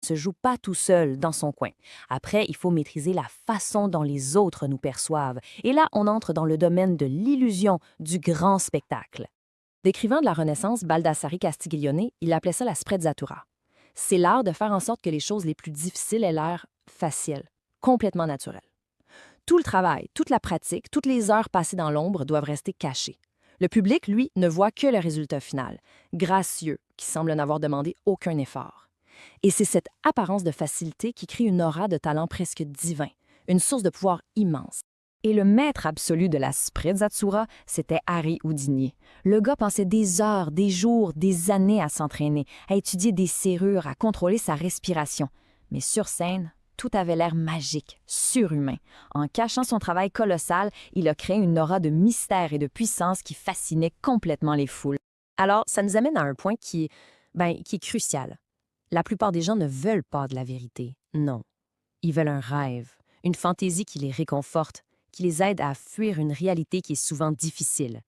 se joue pas tout seul dans son coin. Après, il faut maîtriser la façon dont les autres nous perçoivent. Et là, on entre dans le domaine de l'illusion du grand spectacle. Décrivant de la Renaissance, Baldassare Castiglione, il appelait ça la sprezzatura. C'est l'art de faire en sorte que les choses les plus difficiles aient l'air faciles, complètement naturelles. Tout le travail, toute la pratique, toutes les heures passées dans l'ombre doivent rester cachées. Le public, lui, ne voit que le résultat final, gracieux, qui semble n'avoir demandé aucun effort. Et c'est cette apparence de facilité qui crée une aura de talent presque divin, une source de pouvoir immense. Et le maître absolu de la sprezzatura, c'était Harry Houdini. Le gars passait des heures, des jours, des années à s'entraîner, à étudier des serrures, à contrôler sa respiration. Mais sur scène, tout avait l'air magique, surhumain. En cachant son travail colossal, il a créé une aura de mystère et de puissance qui fascinait complètement les foules. Alors, ça nous amène à un point qui est crucial. La plupart des gens ne veulent pas de la vérité, non. Ils veulent un rêve, une fantaisie qui les réconforte, qui les aide à fuir une réalité qui est souvent difficile.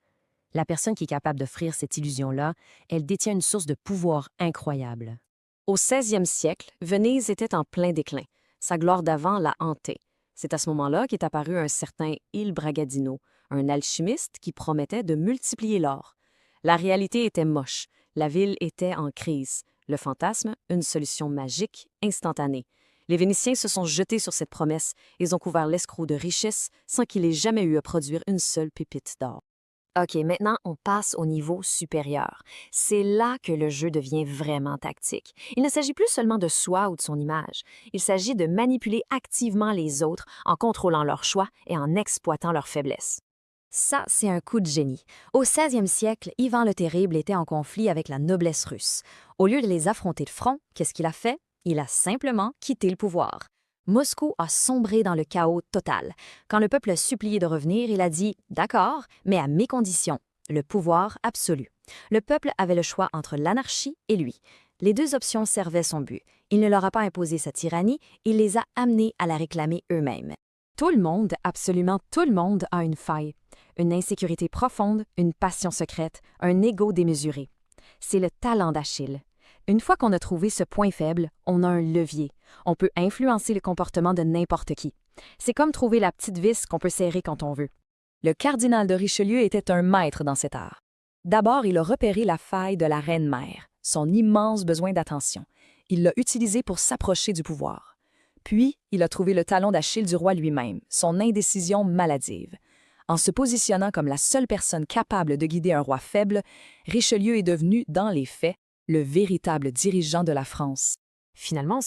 La personne qui est capable d'offrir cette illusion-là, elle détient une source de pouvoir incroyable. Au 16e siècle, Venise était en plein déclin. Sa gloire d'avant la hantait. C'est à ce moment-là qu'est apparu un certain Il Bragadino, un alchimiste qui promettait de multiplier l'or. La réalité était moche, la ville était en crise, le fantasme, une solution magique, instantanée. Les Vénitiens se sont jetés sur cette promesse, ils ont couvert l'escroc de richesses sans qu'il ait jamais eu à produire une seule pépite d'or. OK, maintenant, on passe au niveau supérieur. C'est là que le jeu devient vraiment tactique. Il ne s'agit plus seulement de soi ou de son image. Il s'agit de manipuler activement les autres en contrôlant leurs choix et en exploitant leurs faiblesses. Ça, c'est un coup de génie. Au 16e siècle, Ivan le Terrible était en conflit avec la noblesse russe. Au lieu de les affronter de front, qu'est-ce qu'il a fait? Il a simplement quitté le pouvoir. Moscou a sombré dans le chaos total. Quand le peuple a supplié de revenir, il a dit « D'accord, mais à mes conditions, le pouvoir absolu ». Le peuple avait le choix entre l'anarchie et lui. Les deux options servaient son but. Il ne leur a pas imposé sa tyrannie, il les a amenés à la réclamer eux-mêmes. Tout le monde, absolument tout le monde, a une faille. Une insécurité profonde, une passion secrète, un ego démesuré. C'est le talent d'Achille. Une fois qu'on a trouvé ce point faible, on a un levier. On peut influencer le comportement de n'importe qui. C'est comme trouver la petite vis qu'on peut serrer quand on veut. Le cardinal de Richelieu était un maître dans cet art. D'abord, il a repéré la faille de la reine-mère, son immense besoin d'attention. Il l'a utilisé pour s'approcher du pouvoir. Puis, il a trouvé le talon d'Achille du roi lui-même, son indécision maladive. En se positionnant comme la seule personne capable de guider un roi faible, Richelieu est devenu, dans les faits, le véritable dirigeant de la France. Finalement,